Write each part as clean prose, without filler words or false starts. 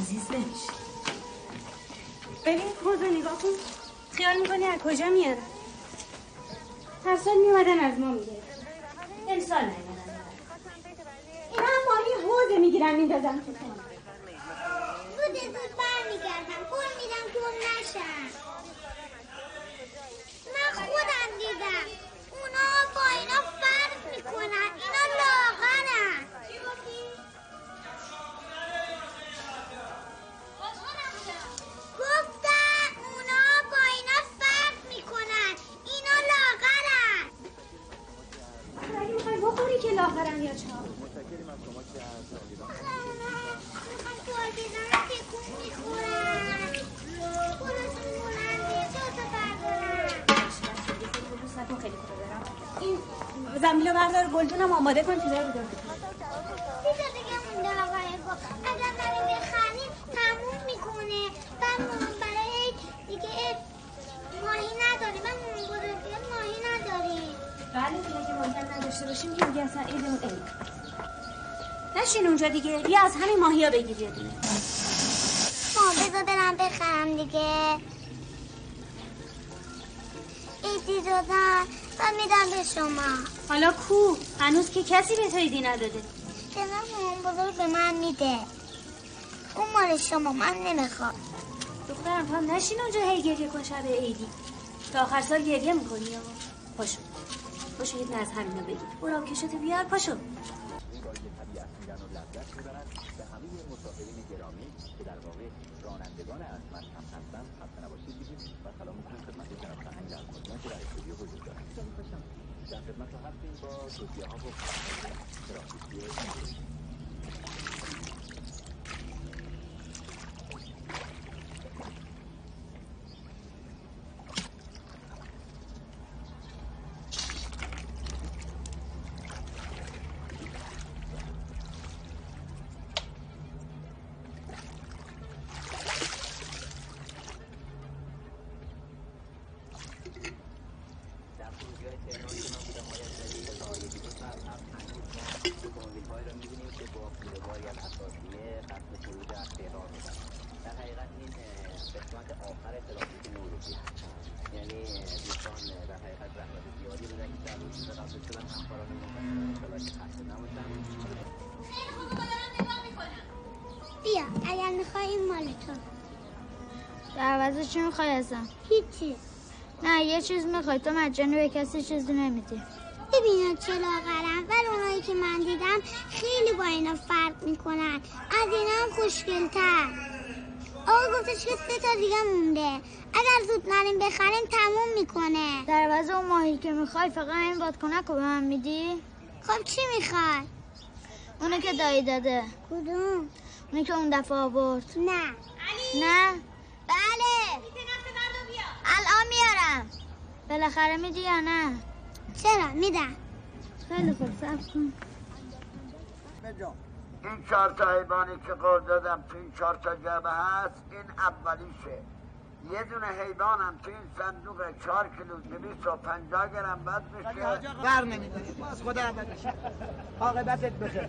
عزیز نمیشه. ببین خودو نگاه کن، خیال میکنی از کجا میارن؟ هر سال میومدن از ما میگه امسال نیومدن. اینا هم ماهی حوزه میگیرن میندازن تو خونه. زود برمیگردم، قول میدم گم نشن. من خودم دیدم اونا با اینا فرق میکنن، اینا لاغرن. گفتم اونا با اینا فرق میکنن، اینا لاغرن. اگه میخوای بخوری که لاغرن یا چا؟ این زنبیلو بردار گلدونم آماده کن چیزا رو بدار. چیزا دیگه مونده آقای گفت اگر بریم بخریم تموم میکنه. بعد مامان برای دیگه ماهی نداریم. من مامان بزرگیه ماهی نداریم. بله دیگه که ماهی نداشته باشیم که دیگه اصلا عیدمون عید. نشین اونجا دیگه، بیا از همین ماهی ها بگیر یه دونه. بذار برم بخرم دیگه. ایدی دادن و میدم به شما. حالا کو؟ هنوز که کسی به تو ایدی نداده. جناب مامان بزرگ به من میده. اون مال شما، من نمیخوام. دخترم تو هم نشین اونجا هی گریه کن شب عیدی. تا آخر سال گریه میکنی یا؟ پاشو پاشو یه دونه از همینا بگیر. برو آبکشتو بیار پاشو. رانندگان ازمت هم هستند خسته نباشید بگید و سلام میکنم خدمت جناب فرهنگ الکادیان که در استودیو حضور دارند. در خدمت هستیم با توصیه ها و ترافیکی. بیا اگر میخوای این مال تو. در عوض چی میخوای ازم؟ هیچی. نه یه چیز میخوای، تو مجانی به کسی چیزی نمیدی. ببینید چه لاغرن. ولی اونایی که من دیدم خیلی با اینا فرق میکنن. از اینا هم خوشگل‌تر. آقا گفتش که 3 تا دیگه مونده. اگر زود نریم بخریم تموم میکنه. در عوض اون ماهی که میخوای فقط این بادکنک رو به من میدی؟ خب چی میخوای؟ اونو که دایی داده. کدوم؟ اونی که اون دفعه آورد. نه. نه؟ بله. الان میارم. بالاخره میدی یا نه؟ چرا میدم. خیلی خوب صبر کن. این 4 تا حیوانی که قول دادم تو این 4 تا جعبه هست، این اولیشه. یه دونه حیوانم تو این صندوق 4 کیلو 250 گرم بعد میشه. بر نمیداری باز خدا عوضش. عاقبتت بخیر.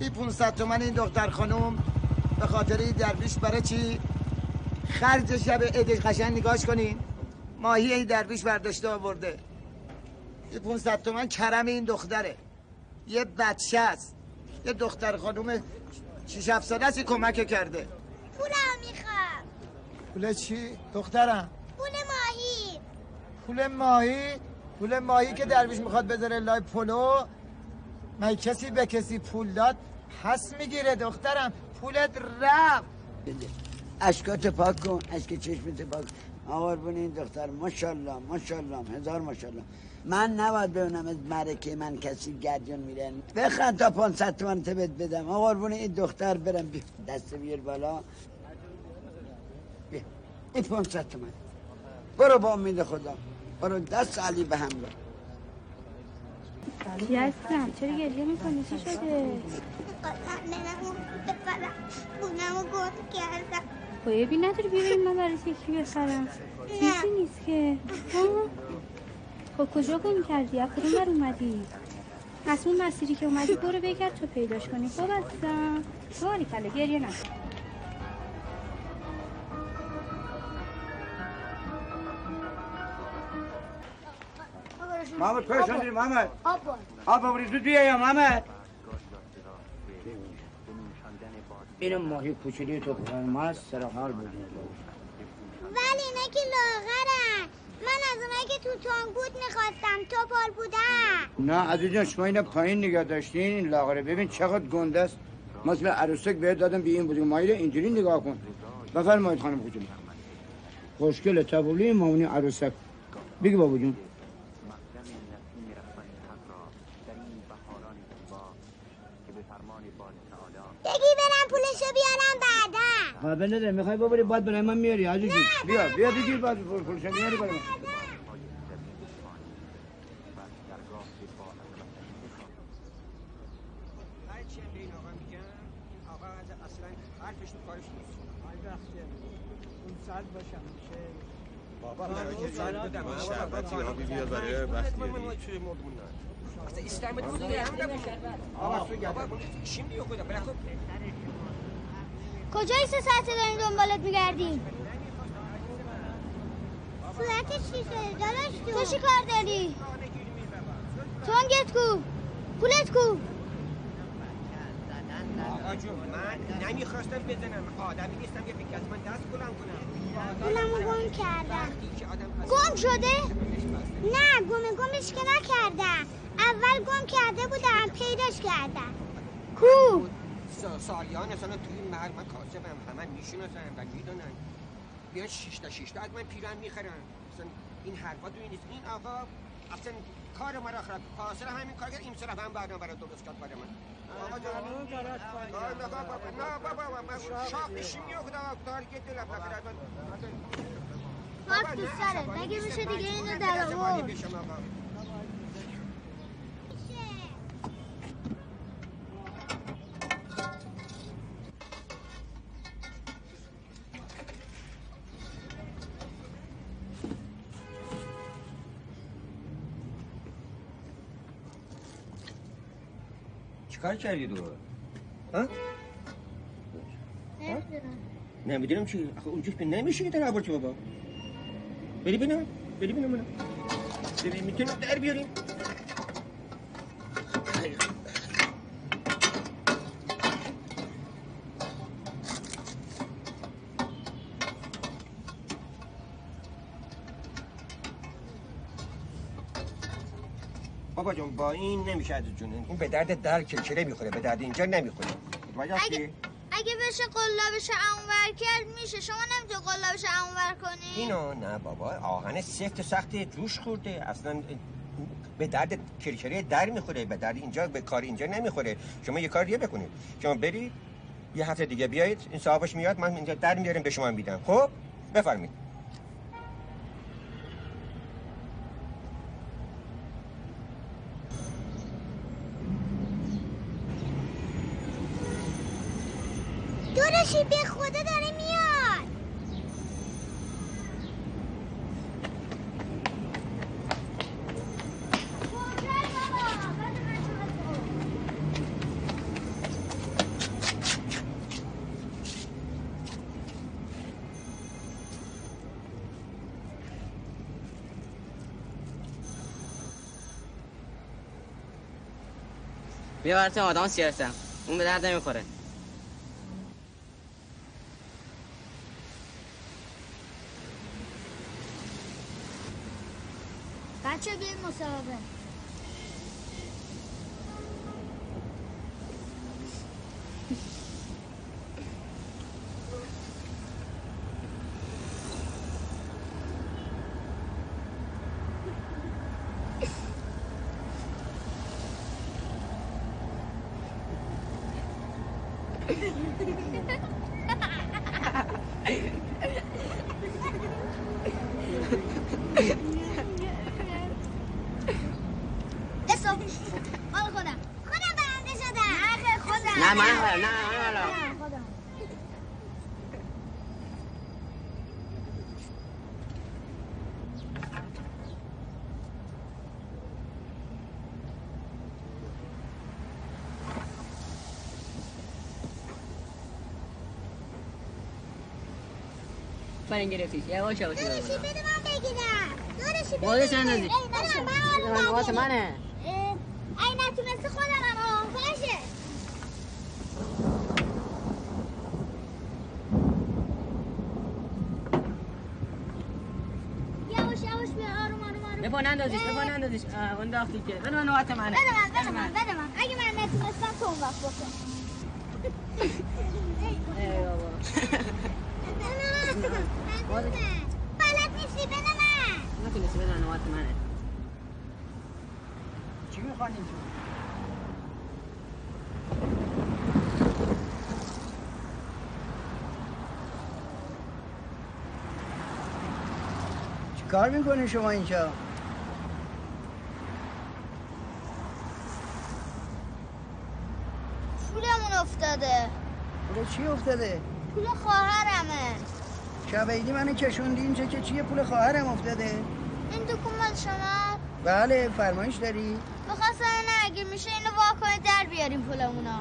این 500 تومن این دختر خانوم به خاطر این درویش برای چی؟ خرج شب عیدش قشنگ نگاش کنین. ماهی این درویش برداشته آورده. این 500 تومن کرم این دختره. یه بچه است. یه دختر خانوم 6-7 ساله است کمک کرده. پولم میخوام. پول چی؟ دخترم پول ماهی. پول ماهی؟ پول ماهی که درویش میخواد بذاره لای پلو. من کسی به کسی پول داد پس میگیره دخترم. پولت رفت. اشکات پاک کن، اشک چشمت پاک کن. قربون این دختر ماشاءالله ماشاءالله هزار ماشاءالله. من نباید ببینم از مرکه من کسی گردیون میرن. بخند تا 500 تومن تبت بدم. قربون این دختر برم. دست بیار بالا. بیا این 500 تومن. برو با امید خدا. برو دست علی به هم رو. چی هستم؟ چرا گریه میکنی؟ چی شده؟ بخرم بونمو گم کردم. بایبی نداری بیاریم من برای یکی بخرم. چیزی نیست که. خب کجا گم کردی؟ از کدوم بر اومدی؟ مسئول مسیری که اومدی برو بگرد تو پیداش کنی. خب عزیزم سوالی کله گریه نکن. محمد کجا شدی محمد؟ آب ببری زود بیا یا محمد. اینم ماهی کوچولی تو خودم ما سر حال بودیم. ولی اینا که لاغرن. من از اونایی که تو تانگود میخواستم تو پال بودم. نه عزیزان شما اینو پایین نگاه داشتین این لاغره ببین چقدر گنده است. مثل عروسک بهت دادم بی این بودیم مایل اینجوری نگاه کن. بفرمایید خانم کوچولی. خوشگله تبولی مامونی عروسک. بگی بابا جون. بگی برم پولشو بیارم بعدا. قابل نداره میخوای ببری باید برای من میاری عزیزی. بیا بگیر باید پولشو میاری برای من. بابا برای شربتی آبی بیار برای بختیاری کجایی 3 ساعته داریم دنبالت میگردیم؟ صورتش چی شده داداش تو چی کار داری؟ تونگت کو؟ پولت کو؟ آقا جون من نمیخواستم بزنم آدمی نیستم که فکر از من دست بلند کنم. پولمو گم کردم. گم شده؟ نه گمش که نکردم. اول گم کرده بودم پیداش کردم. کو؟ سالیان اصلا توی این محل من کاسبم همه میشناسن و میدونن. بیا 6 تا از من پیرن میخرن. اصلا این حرفا توی نیست. این آقا اصلا کار ما را خراب پاسر همین کارگر این طرف هم بعدا برای درست کرد برای من. آقا جان نه بابا من شاق میشیم یا خدا تارگت دلم نکرد خاک تو سرت مگه میشه دیگه اینو در آورد. چیکار کردی دو؟ ها؟ نمیدونم چی؟ آخه اونجوش به نمیشه که در آورد بابا. بری بینم منو. ببین میتونم در بیاریم. بابا جون با این نمیشه از جون. این به درد در کلکله میخوره به درد اینجا نمیخوره. اگه بشه قلابش اونور کرد میشه. شما نمیتونی قلابش اونور کنی؟ اینو نه بابا آهن سفت سخت جوش خورده اصلا به درد کلکله در میخوره به درد اینجا به کار اینجا نمیخوره. شما یه کار دیگه بکنید شما برید یه هفته دیگه بیایید این صاحبش میاد من اینجا در میارم به شما میدم. خب بفرمایید. دورشی به خدا داره میاد. بیا براتون آدم گرفتم اون به درد نمیخوره. بچه بیایم مسابقه. آفرین گرفتیش. یواش یواش دارشی بده من بگیرم. دارشی بده. خودش اندازی. من نوبت منه. ای نتونستی خودم باشه. یواش یواش بیا آروم آروم آروم. بپا نندازیش. انداختی که. بده من نوبت منه. بده من. اگه من نتونستم تو اون وقت بکن. ای بابا. بلد نیستی بده من. نتونستی بده من نوبت منه. چی میخوان اینجا؟ چی کار میکنی شما اینجا؟ پولمون افتاده. پول چی افتاده؟ پول خواهرمه. شب عیدی منو کشوندی اینجا که چیه پول خواهرم افتاده؟ این دکومنت شما؟ بله فرمایش داری؟ میخواستم اگه میشه اینو واکنه در بیاریم پولمونا.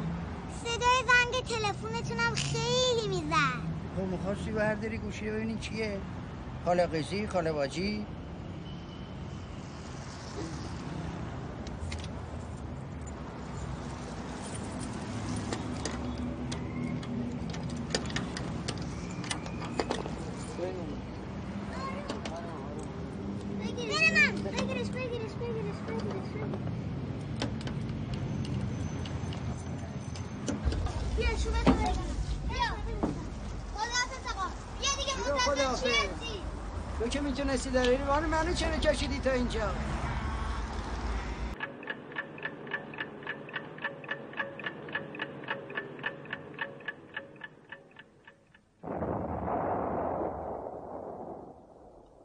صدای زنگ تلفنتونم خیلی میزن. خب میخواستی برداری گوشی ببینی چیه؟ خاله قیسی، خاله باجی؟ بگیرش. بیا شو بده بیا. خداحافظ آقا. بیا دیگه منتظر چی هستی؟ تو که میتونستی در این وان منو چرا کشیدی تا اینجا؟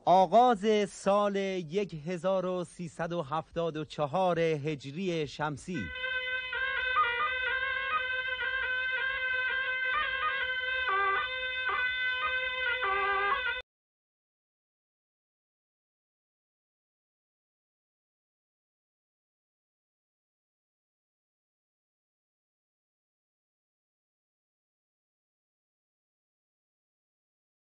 آغاز سال 1374 هجری شمسی